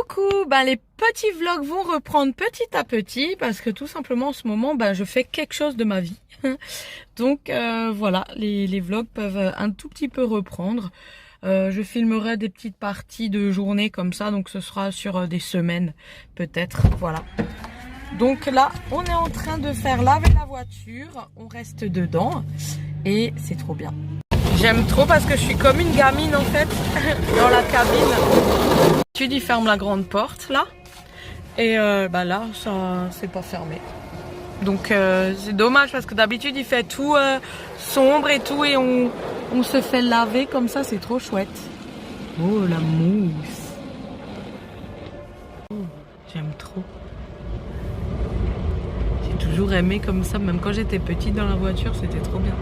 Coucou, les petits vlogs vont reprendre petit à petit parce que tout simplement en ce moment je fais quelque chose de ma vie. Donc voilà, les vlogs peuvent un tout petit peu reprendre. Je filmerai des petites parties de journée comme ça, donc ce sera sur des semaines peut-être, voilà. Donc là, on est en train de faire laver la voiture, on reste dedans et c'est trop bien. J'aime trop parce que je suis comme une gamine en fait dans la cabine. Il ferme la grande porte là et là ça c'est pas fermé. Donc c'est dommage parce que d'habitude il fait tout sombre et tout et on se fait laver comme ça, c'est trop chouette. Oh la mousse. Oh, j'aime trop. J'ai toujours aimé comme ça, même quand j'étais petite dans la voiture, c'était trop bien.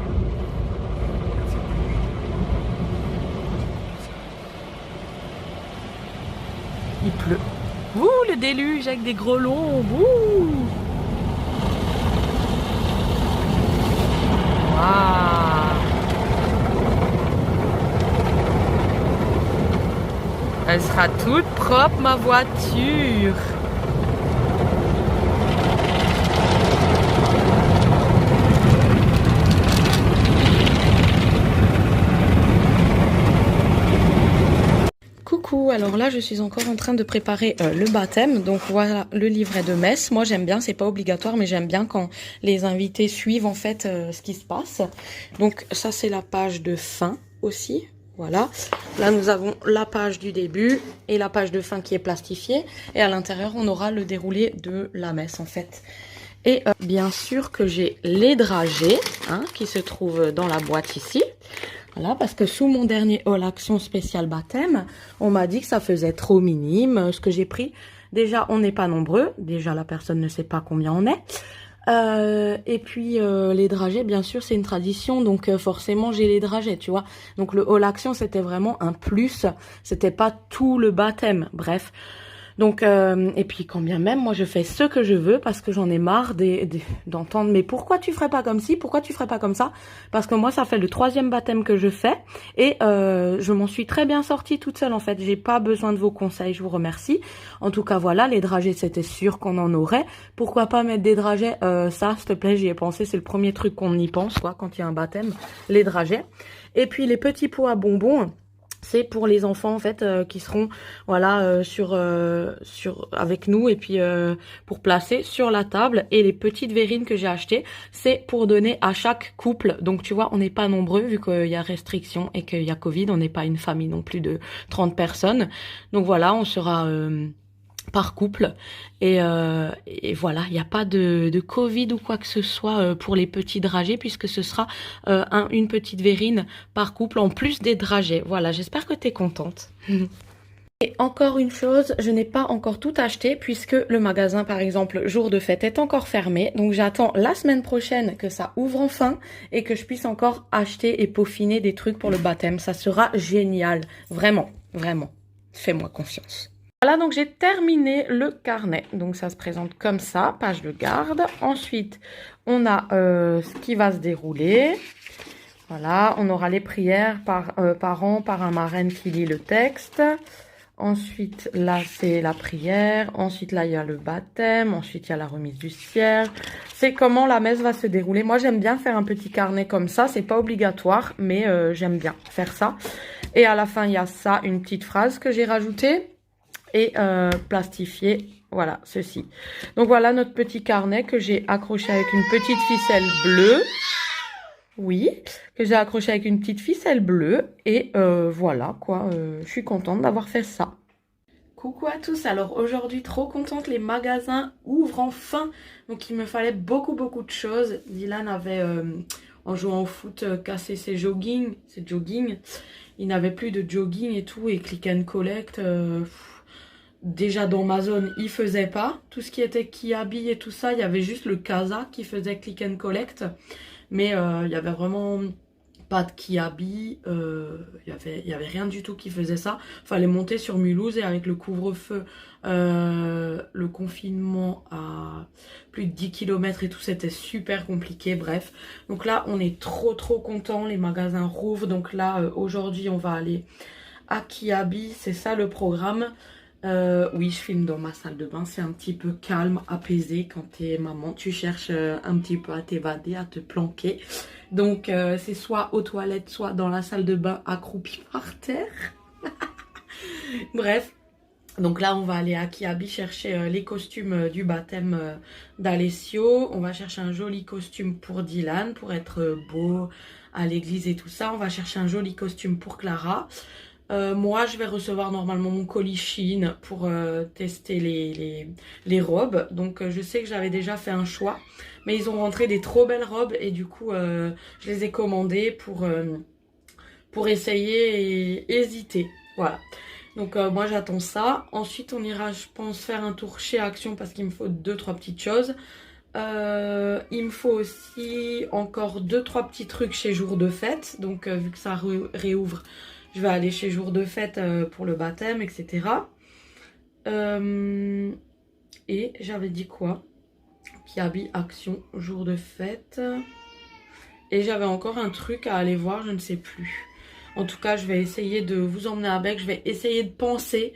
Il pleut. Ouh, le déluge avec des gros lombes. Ouh. Waouh. Elle sera toute propre, ma voiture. Coucou, alors là je suis encore en train de préparer le baptême, donc voilà le livret de messe. Moi j'aime bien, c'est pas obligatoire mais j'aime bien quand les invités suivent en fait ce qui se passe. Donc ça c'est la page de fin aussi, voilà. Là nous avons la page du début et la page de fin qui est plastifiée et à l'intérieur on aura le déroulé de la messe en fait. Et bien sûr que j'ai les dragées qui se trouvent dans la boîte ici. Voilà, parce que sous mon dernier haul action spécial baptême, on m'a dit que ça faisait trop minime ce que j'ai pris. Déjà, on n'est pas nombreux. Déjà, la personne ne sait pas combien on est. Et puis, les dragées, bien sûr, c'est une tradition. Donc, forcément, j'ai les dragées, tu vois. Donc, le haul action, c'était vraiment un plus. C'était pas tout le baptême. Bref. Donc, et puis quand bien même, moi je fais ce que je veux parce que j'en ai marre d'entendre mais pourquoi tu ferais pas comme ci, pourquoi tu ferais pas comme ça? Parce que moi ça fait le 3e baptême que je fais et je m'en suis très bien sortie toute seule en fait. J'ai pas besoin de vos conseils, je vous remercie. En tout cas voilà, les dragées c'était sûr qu'on en aurait. Pourquoi pas mettre des dragées? Ça, s'il te plaît, j'y ai pensé, c'est le premier truc qu'on y pense quoi quand il y a un baptême, les dragées. Et puis les petits pots à bonbons. C'est pour les enfants en fait qui seront voilà avec nous et puis pour placer sur la table. Et les petites verrines que j'ai achetées, c'est pour donner à chaque couple. Donc tu vois, on n'est pas nombreux vu qu'il y a restriction et qu'il y a Covid. On n'est pas une famille non plus de 30 personnes. Donc voilà, on sera par couple et voilà, il n'y a pas de Covid ou quoi que ce soit pour les petits dragées puisque ce sera une petite verrine par couple en plus des dragées. Voilà, j'espère que tu es contente. Et encore une chose, je n'ai pas encore tout acheté puisque le magasin par exemple jour de fête est encore fermé. Donc j'attends la semaine prochaine que ça ouvre enfin et que je puisse encore acheter et peaufiner des trucs pour le baptême. Ça sera génial, vraiment, vraiment. Fais-moi confiance. Voilà, donc j'ai terminé le carnet. Donc ça se présente comme ça, page de garde. Ensuite, on a ce qui va se dérouler. Voilà, on aura les prières par an, par un marraine qui lit le texte. Ensuite, là, c'est la prière. Ensuite, là, il y a le baptême. Ensuite, il y a la remise du cierge. C'est comment la messe va se dérouler. Moi, j'aime bien faire un petit carnet comme ça. C'est pas obligatoire, mais j'aime bien faire ça. Et à la fin, il y a ça, une petite phrase que j'ai rajoutée. Et plastifié, voilà, ceci. Donc voilà notre petit carnet que j'ai accroché avec une petite ficelle bleue. Oui, que j'ai accroché avec une petite ficelle bleue. Et voilà, quoi, je suis contente d'avoir fait ça. Coucou à tous, alors aujourd'hui trop contente, les magasins ouvrent enfin. Donc il me fallait beaucoup de choses. Dylan avait, en jouant au foot, cassé ses jogging. Il n'avait plus de jogging et tout, et click and collect... Déjà dans ma zone, il faisait pas. Tout ce qui était Kiabi et tout ça, il y avait juste le Casa qui faisait click and collect. Mais il y avait vraiment pas de Kiabi. Il y avait rien du tout qui faisait ça. Fallait monter sur Mulhouse et avec le couvre-feu, le confinement à plus de 10 km et tout, c'était super compliqué. Bref. Donc là, on est trop contents. Les magasins rouvrent. Donc là, aujourd'hui, on va aller à Kiabi. C'est ça le programme. Oui, je filme dans ma salle de bain. C'est un petit peu calme, apaisé quand t'es maman. Tu cherches un petit peu à t'évader, à te planquer. Donc c'est soit aux toilettes, soit dans la salle de bain accroupie par terre. Bref. Donc là, on va aller à Kiabi chercher les costumes du baptême d'Alessio. On va chercher un joli costume pour Dylan, pour être beau à l'église et tout ça. On va chercher un joli costume pour Clara. Moi, je vais recevoir normalement mon colis Shein pour tester les robes. Donc, je sais que j'avais déjà fait un choix. Mais ils ont rentré des trop belles robes et du coup, je les ai commandées pour essayer et hésiter. Voilà. Donc moi j'attends ça. Ensuite on ira je pense faire un tour chez Action parce qu'il me faut 2-3 petites choses. Il me faut aussi encore 2-3 petits trucs chez Jour de Fête. Donc vu que ça réouvre, je vais aller chez Jour de Fête pour le baptême, etc. Et j'avais dit quoi? Kiabi, Action, Jour de Fête. Et j'avais encore un truc à aller voir, je ne sais plus. En tout cas, je vais essayer de vous emmener à Bec. Je vais essayer de penser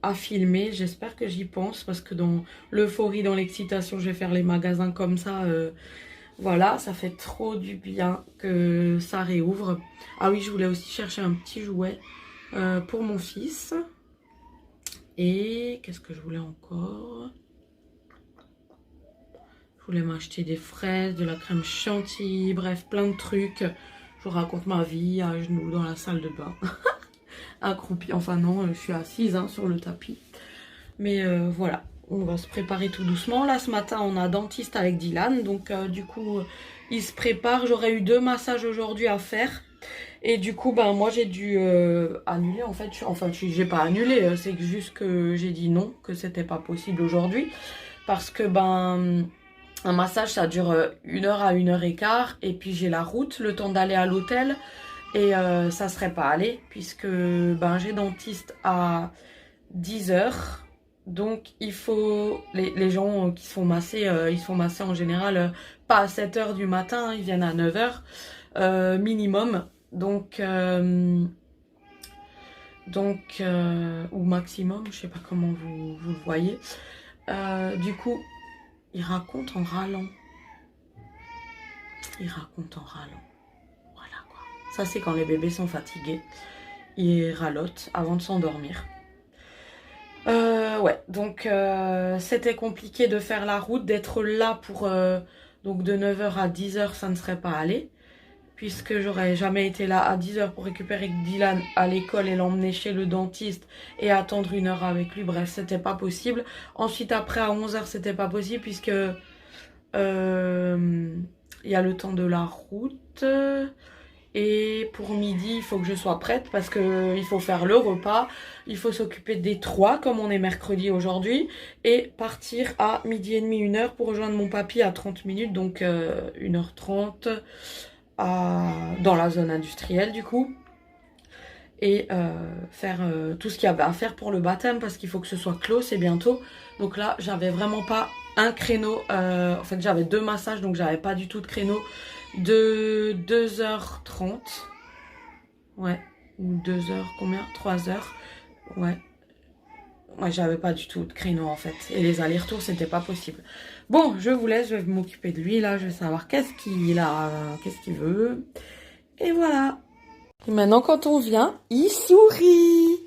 à filmer. J'espère que j'y pense parce que dans l'euphorie, dans l'excitation, je vais faire les magasins comme ça. Voilà, ça fait trop du bien que ça réouvre. Ah oui, je voulais aussi chercher un petit jouet pour mon fils. Et qu'est-ce que je voulais encore? Je voulais m'acheter des fraises, de la crème chantilly, bref, plein de trucs. Je vous raconte ma vie à genoux dans la salle de bain. Accroupie, enfin non, je suis assise hein, sur le tapis. Mais voilà, on va se préparer tout doucement. Là ce matin on a dentiste avec Dylan. Donc du coup il se prépare. J'aurais eu 2 massages aujourd'hui à faire. Et du coup ben moi j'ai dû annuler en fait. Enfin j'ai pas annulé, c'est juste que j'ai dit non, que c'était pas possible aujourd'hui. Parce que ben... Un massage, ça dure 1 heure à 1 h 15 et puis j'ai la route, le temps d'aller à l'hôtel et ça serait pas allé puisque ben, j'ai dentiste à 10 h. Donc il faut, les gens qui se font masser, ils se font masser en général pas à 7 h du matin, ils viennent à 9 h minimum. Donc ou maximum, je sais pas comment vous le voyez. Du coup... Il raconte en râlant. Il raconte en râlant. Voilà quoi. Ça c'est quand les bébés sont fatigués. Ils râlotent avant de s'endormir. Ouais, donc c'était compliqué de faire la route, d'être là pour... donc de 9 h à 10 h, ça ne serait pas allé. Puisque j'aurais jamais été là à 10 h pour récupérer Dylan à l'école et l'emmener chez le dentiste et attendre 1 heure avec lui. Bref, c'était pas possible. Ensuite, après, à 11 h, c'était pas possible puisque il y a le temps de la route. Et pour midi, il faut que je sois prête parce qu'il faut faire le repas. Il faut s'occuper des 3 comme on est mercredi aujourd'hui. Et partir à 12h30, 1 h pour rejoindre mon papy à 30 minutes. Donc 1 h 30. Dans la zone industrielle du coup et faire tout ce qu'il y avait à faire pour le baptême parce qu'il faut que ce soit clos, c'est bientôt. Donc là j'avais vraiment pas un créneau, en fait j'avais 2 massages donc j'avais pas du tout de créneau de 2 h 30, ouais, ou 2 h combien, 3 h, ouais. Ouais, j'avais pas du tout de créneau en fait. Et les allers-retours, c'était pas possible. Bon, je vous laisse, je vais m'occuper de lui. Là, je vais savoir qu'est-ce qu'il a, qu'est-ce qu'il veut. Et voilà. Et maintenant, quand on vient, il sourit.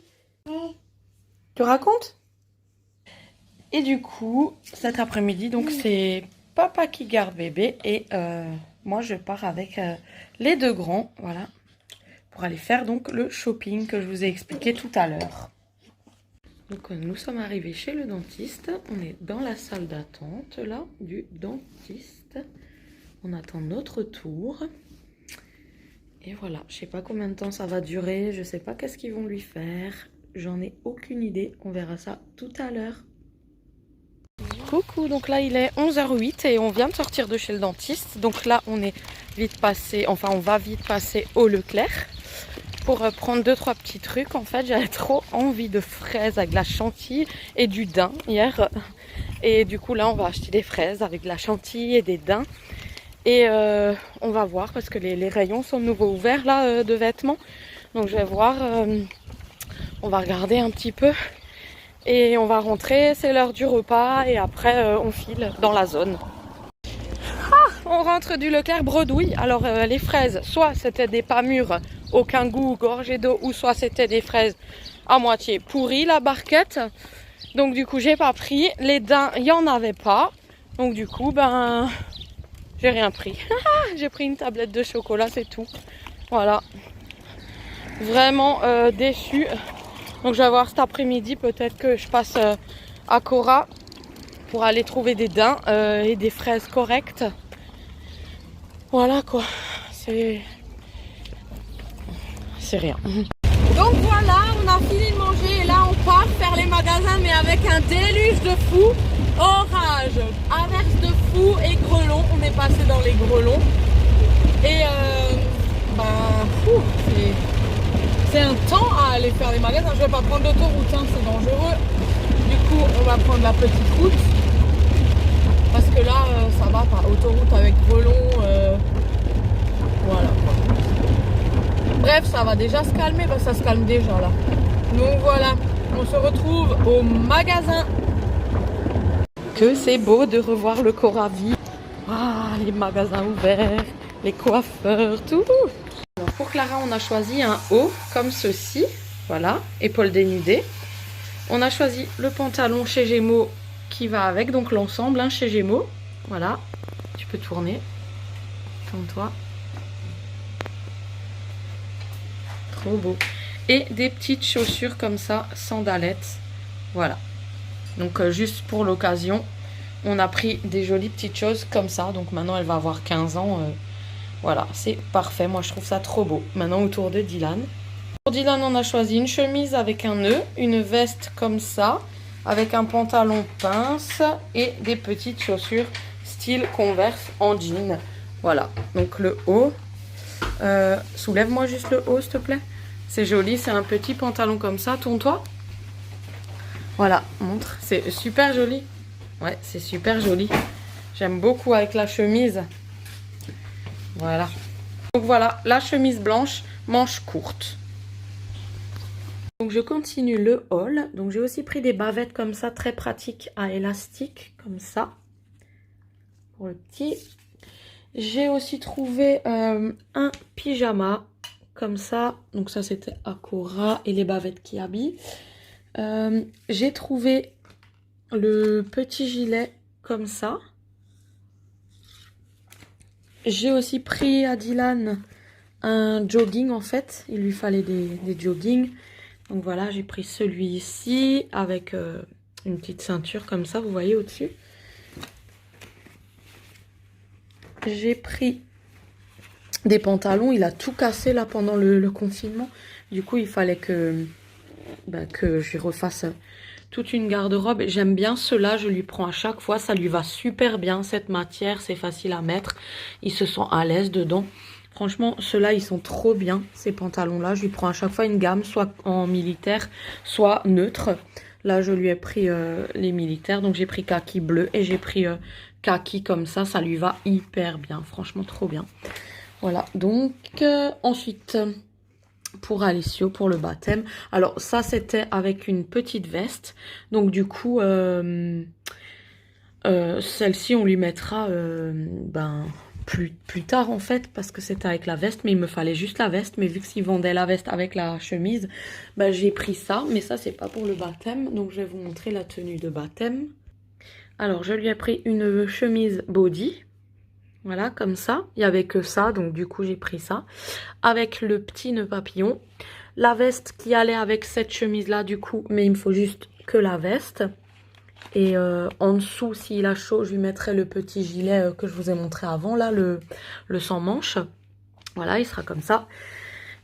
Tu racontes? Et du coup, cet après-midi, donc c'est papa qui garde bébé. Et moi, je pars avec les 2 grands. Voilà. Pour aller faire donc le shopping que je vous ai expliqué tout à l'heure. Donc nous sommes arrivés chez le dentiste, on est dans la salle d'attente là du dentiste, on attend notre tour et voilà, je sais pas combien de temps ça va durer, je sais pas qu'est-ce qu'ils vont lui faire, j'en ai aucune idée, on verra ça tout à l'heure. Coucou, donc là il est 11 h 08 et on vient de sortir de chez le dentiste, donc là on est vite passé, enfin on va vite passer au Leclerc. Pour prendre 2-3 petits trucs. En fait, j'avais trop envie de fraises avec de la chantilly et du daim hier. Et du coup, là, on va acheter des fraises avec de la chantilly et des daims. Et on va voir parce que les rayons sont de nouveau ouverts là de vêtements. Donc, je vais voir. On va regarder un petit peu. et on va rentrer, c'est l'heure du repas et après on file dans la zone. On rentre du Leclerc Bredouille. Alors les fraises, soit c'était des pas mûres, aucun goût, gorgées d'eau, ou soit c'était des fraises à moitié pourries, la barquette. Donc du coup j'ai pas pris. Les daims, il n'y en avait pas. Donc du coup ben j'ai rien pris. J'ai pris une tablette de chocolat, c'est tout. Voilà. Vraiment déçue. Donc je vais voir cet après-midi, peut-être que je passe à Cora pour aller trouver des daims et des fraises correctes. Voilà quoi, c'est rien. Donc voilà, on a fini de manger et là on part faire les magasins, mais avec un déluge de fou, orage, averse de fou et grelons. On est passé dans les grelons et c'est un temps à aller faire les magasins. Je vais pas prendre l'autoroute, hein, c'est dangereux. Du coup on va prendre la petite route. Parce que là, ça va pas. Autoroute avec grelons. Voilà quoi. Bref, ça va déjà se calmer. Bah, ça se calme déjà là. Donc voilà, on se retrouve au magasin. Que c'est beau de revoir le Coravi. Ah, les magasins ouverts, les coiffeurs, tout. Alors, pour Clara, on a choisi un haut comme ceci. Voilà, épaules dénudées. On a choisi le pantalon chez Gémeaux qui va avec, donc l'ensemble hein, chez Gémeaux. Voilà, tu peux tourner comme toi. Trop beau. Et des petites chaussures comme ça, sandalettes. Voilà. Donc juste pour l'occasion, on a pris des jolies petites choses comme ça. Donc maintenant elle va avoir 15 ans. Voilà, c'est parfait. Moi je trouve ça trop beau. Maintenant autour de Dylan. Pour Dylan, on a choisi une chemise avec un nœud, une veste comme ça, avec un pantalon pince et des petites chaussures style Converse en jean. Voilà, donc le haut. Soulève-moi juste le haut, s'il te plaît. C'est joli, c'est un petit pantalon comme ça. Tourne-toi. Voilà, montre. C'est super joli. Ouais, c'est super joli. J'aime beaucoup avec la chemise. Voilà. Donc voilà, la chemise blanche, manche courte. Donc je continue le haul. Donc j'ai aussi pris des bavettes comme ça, très pratiques à élastique, comme ça. Pour le petit. J'ai aussi trouvé un pyjama, comme ça. Donc ça c'était à Cora et les bavettes qui habillent. J'ai trouvé le petit gilet comme ça. J'ai aussi pris à Dylan un jogging en fait. Il lui fallait des joggings. Donc voilà, j'ai pris celui-ci avec une petite ceinture comme ça, vous voyez au-dessus. J'ai pris des pantalons, il a tout cassé là pendant le confinement. Du coup, il fallait que je lui refasse toute une garde-robe. J'aime bien ceux-là, je lui prends à chaque fois. Ça lui va super bien, cette matière, c'est facile à mettre. Il se sent à l'aise dedans. Franchement, ceux-là, ils sont trop bien, ces pantalons-là. Je lui prends à chaque fois une gamme, soit en militaire, soit neutre. Là, je lui ai pris les militaires. Donc, j'ai pris kaki bleu et j'ai pris kaki comme ça. Ça lui va hyper bien. Franchement, trop bien. Voilà. Donc, ensuite, pour Alessio, pour le baptême. Alors, ça, c'était avec une petite veste. Donc, du coup, celle-ci, on lui mettra... plus tard en fait parce que c'était avec la veste, mais il me fallait juste la veste, mais vu que s'ils vendaient la veste avec la chemise, j'ai pris ça, mais ça c'est pas pour le baptême. Donc je vais vous montrer la tenue de baptême. Alors je lui ai pris une chemise body, voilà comme ça, il y avait que ça, donc du coup j'ai pris ça avec le petit nœud papillon, la veste qui allait avec cette chemise là du coup, mais il me faut juste que la veste. Et en dessous, s'il a chaud, je lui mettrai le petit gilet que je vous ai montré avant, là, le sans manche. Voilà, il sera comme ça.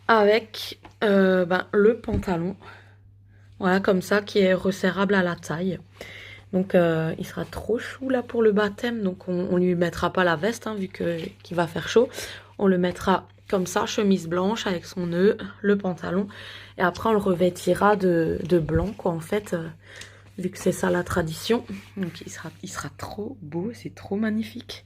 Avec le pantalon. Voilà, comme ça, qui est resserrable à la taille. Donc, il sera trop chou, là, pour le baptême. Donc, on lui mettra pas la veste, hein, vu qu'il va faire chaud. On le mettra comme ça, chemise blanche avec son nœud, le pantalon. Et après, on le revêtira de blanc, quoi, en fait. Vu que c'est ça la tradition. Donc il sera trop beau, c'est trop magnifique.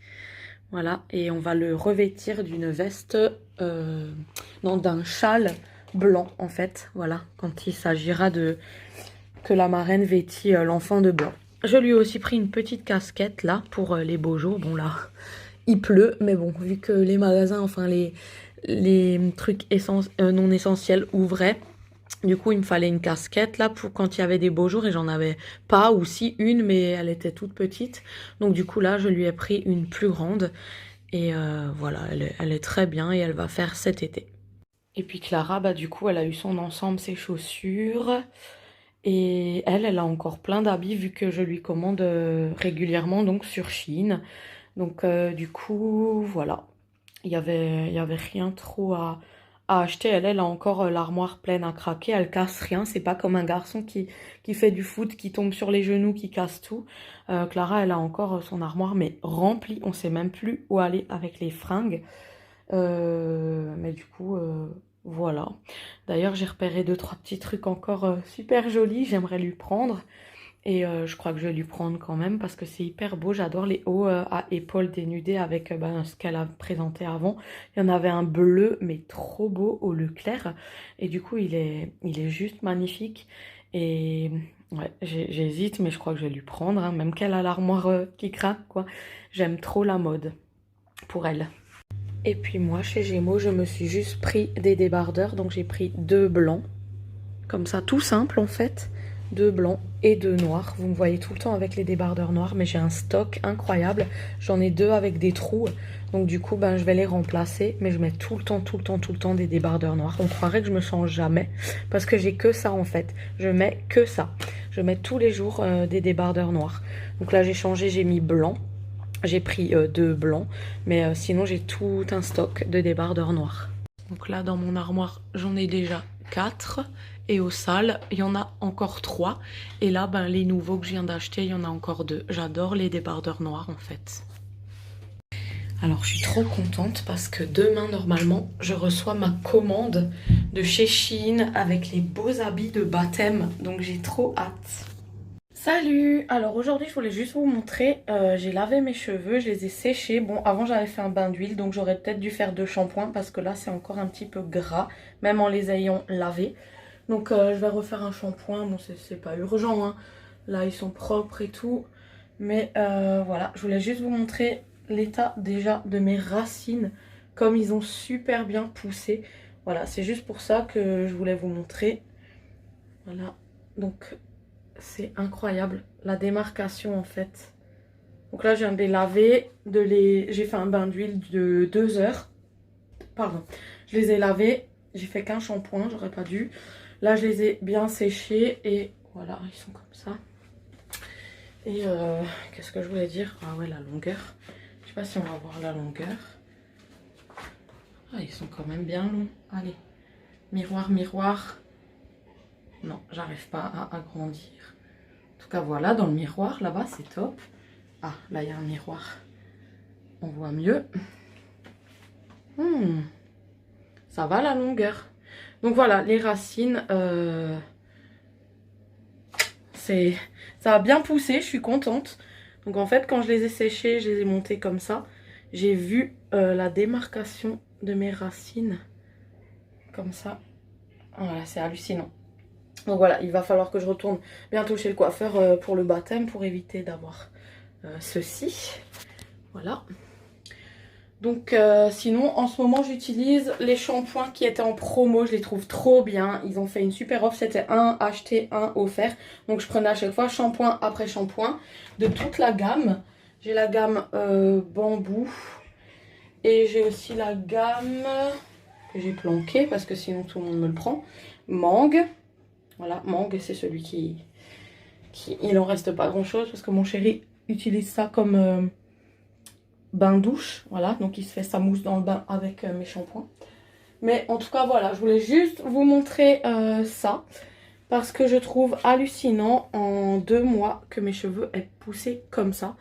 Voilà, et on va le revêtir d'une veste, non, d'un châle blanc en fait. Voilà, quand il s'agira de que la marraine vêtit l'enfant de blanc. Je lui ai aussi pris une petite casquette là pour les beaux jours. Bon là, il pleut, mais bon, vu que les magasins, enfin les trucs non essentiels ouvraient, du coup il me fallait une casquette là pour quand il y avait des beaux jours et j'en avais pas, ou si une, mais elle était toute petite. Donc du coup là je lui ai pris une plus grande et voilà, elle est très bien et elle va faire cet été. Et puis Clara, bah du coup elle a eu son ensemble, ses chaussures. Et elle a encore plein d'habits vu que je lui commande régulièrement donc sur Shein. Donc du coup, voilà. Il y avait rien trop à acheter. Elle a encore l'armoire pleine à craquer. Elle casse rien. C'est pas comme un garçon qui fait du foot, qui tombe sur les genoux, qui casse tout. Clara, elle a encore son armoire, mais remplie. On sait même plus où aller avec les fringues. Mais du coup, voilà. D'ailleurs, j'ai repéré 2-3 petits trucs encore super jolis. J'aimerais lui prendre. Et je crois que je vais lui prendre quand même parce que c'est hyper beau. J'adore les hauts à épaules dénudés avec ce qu'elle a présenté avant. Il y en avait un bleu, mais trop beau au Leclerc. Et du coup, il est juste magnifique. Et ouais, j'hésite, mais je crois que je vais lui prendre. Hein, même qu'elle a l'armoire qui craque, quoi. J'aime trop la mode pour elle. Et puis moi, chez Gémeaux, je me suis juste pris des débardeurs. Donc j'ai pris 2 blancs. Comme ça, tout simple en fait. 2 blancs et 2 noirs. Vous me voyez tout le temps avec les débardeurs noirs, mais j'ai un stock incroyable. J'en ai 2 avec des trous. Donc du coup, je vais les remplacer. Mais je mets tout le temps des débardeurs noirs. On croirait que je me change jamais. Parce que j'ai que ça en fait. Je mets que ça. Je mets tous les jours des débardeurs noirs. Donc là, j'ai changé, j'ai mis blanc. J'ai pris 2 blancs. Mais sinon, j'ai tout un stock de débardeurs noirs. Donc là, dans mon armoire, j'en ai déjà 4. Et au sale, il y en a encore 3. Et là, les nouveaux que je viens d'acheter, il y en a encore 2. J'adore les débardeurs noirs, en fait. Alors, je suis trop contente parce que demain, normalement, je reçois ma commande de chez Shein avec les beaux habits de baptême. Donc, j'ai trop hâte. Salut! Alors aujourd'hui je voulais juste vous montrer, j'ai lavé mes cheveux, je les ai séchés. Bon, avant j'avais fait un bain d'huile, donc j'aurais peut-être dû faire 2 shampoings parce que là c'est encore un petit peu gras, même en les ayant lavés. Donc je vais refaire un shampoing, bon c'est pas urgent, hein. Là ils sont propres et tout. Mais voilà, je voulais juste vous montrer l'état déjà de mes racines, comme ils ont super bien poussé. Voilà, c'est juste pour ça que je voulais vous montrer. Voilà, donc... c'est incroyable, la démarcation en fait. Donc là, je viens de les laver, j'ai fait un bain d'huile de 2 heures. Pardon, je les ai lavés, j'ai fait qu'un shampoing, j'aurais pas dû. Là, je les ai bien séchés et voilà, ils sont comme ça. Et qu'est-ce que je voulais dire? Ah ouais, la longueur. Je sais pas si on va voir la longueur. Ah, ils sont quand même bien longs. Allez, miroir, miroir. Non, j'arrive pas à agrandir. En tout cas, voilà, dans le miroir, là-bas, c'est top. Ah, là, il y a un miroir. On voit mieux. Ça va, la longueur. Donc, voilà, les racines, ça a bien poussé, je suis contente. Donc, en fait, quand je les ai séchées, je les ai montées comme ça. J'ai vu la démarcation de mes racines. Comme ça. Voilà, c'est hallucinant. Donc voilà, il va falloir que je retourne bientôt chez le coiffeur pour le baptême pour éviter d'avoir ceci. Voilà. Donc sinon, en ce moment, j'utilise les shampoings qui étaient en promo. Je les trouve trop bien. Ils ont fait une super offre. C'était un acheté, un offert. Donc je prenais à chaque fois shampoing après shampoing de toute la gamme. J'ai la gamme bambou. Et j'ai aussi la gamme que j'ai planquée parce que sinon tout le monde me le prend. Mangue. Voilà, mangue, c'est celui qui... Il en reste pas grand chose parce que mon chéri utilise ça comme bain douche. Voilà, donc il se fait sa mousse dans le bain avec mes shampoings. Mais en tout cas, voilà, je voulais juste vous montrer ça. Parce que je trouve hallucinant en 2 mois que mes cheveux aient poussé comme ça.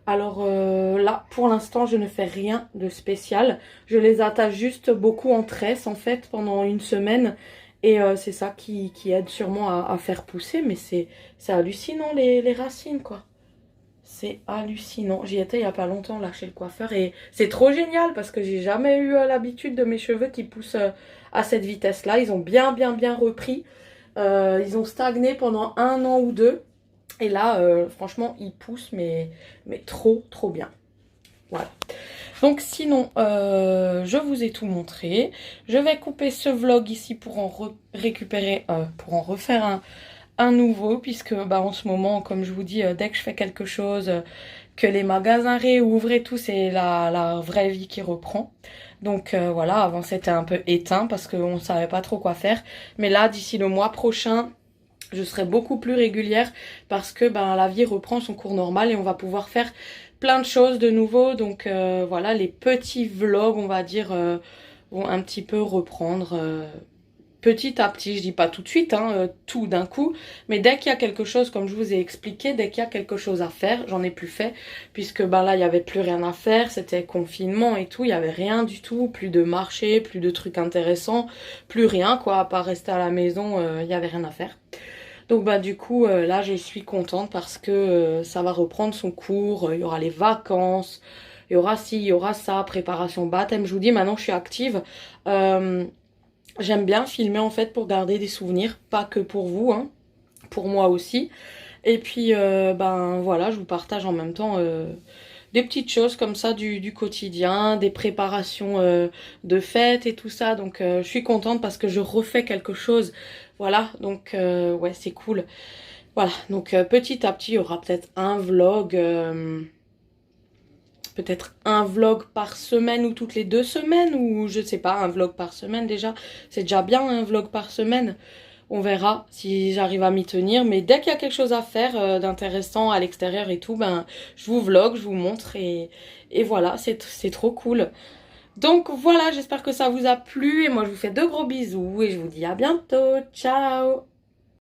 Alors là, pour l'instant, je ne fais rien de spécial. Je les attache juste beaucoup en tresse en fait pendant une semaine. Et c'est ça qui aide sûrement à faire pousser. Mais c'est hallucinant les racines quoi. C'est hallucinant. J'y étais il n'y a pas longtemps là chez le coiffeur. Et c'est trop génial parce que j'ai jamais eu l'habitude de mes cheveux qui poussent à cette vitesse là. Ils ont bien repris. Ils ont stagné pendant 1 an ou 2. Et là, franchement, ils poussent, mais trop, trop bien. Voilà. Donc sinon, je vous ai tout montré. Je vais couper ce vlog ici pour en récupérer, pour en refaire un nouveau, puisque bah, en ce moment, comme je vous dis, dès que je fais quelque chose, que les magasins réouvrent et tout, c'est la vraie vie qui reprend. Donc voilà, avant c'était un peu éteint parce qu'on ne savait pas trop quoi faire. Mais là, d'ici le mois prochain, je serai beaucoup plus régulière parce que ben, la vie reprend son cours normal et on va pouvoir faire plein de choses de nouveau. Donc voilà, les petits vlogs, on va dire, vont un petit peu reprendre petit à petit. Je dis pas tout de suite, hein, tout d'un coup. Mais dès qu'il y a quelque chose, comme je vous ai expliqué, dès qu'il y a quelque chose à faire, j'en ai plus fait. Puisque ben là, il n'y avait plus rien à faire. C'était confinement et tout. Il n'y avait rien du tout. Plus de marché, plus de trucs intéressants. Plus rien, quoi. À part rester à la maison, il n'y avait rien à faire. Donc bah du coup là je suis contente parce que ça va reprendre son cours, il y aura les vacances, il y aura ci, il y aura ça, préparation baptême. Je vous dis maintenant je suis active. Euh, J'aime bien filmer en fait pour garder des souvenirs, pas que pour vous, hein, pour moi aussi. Et puis ben voilà, je vous partage en même temps des petites choses comme ça du quotidien, des préparations de fêtes et tout ça. Donc je suis contente parce que je refais quelque chose. Voilà, donc ouais, c'est cool. Voilà, donc petit à petit, il y aura peut-être un vlog par semaine ou toutes les 2 semaines, ou je sais pas, un vlog par semaine déjà. C'est déjà bien un vlog par semaine. On verra si j'arrive à m'y tenir. Mais dès qu'il y a quelque chose à faire d'intéressant à l'extérieur et tout, ben je vous vlog, je vous montre et voilà, c'est trop cool. Donc voilà, j'espère que ça vous a plu et moi je vous fais de gros bisous et je vous dis à bientôt. Ciao!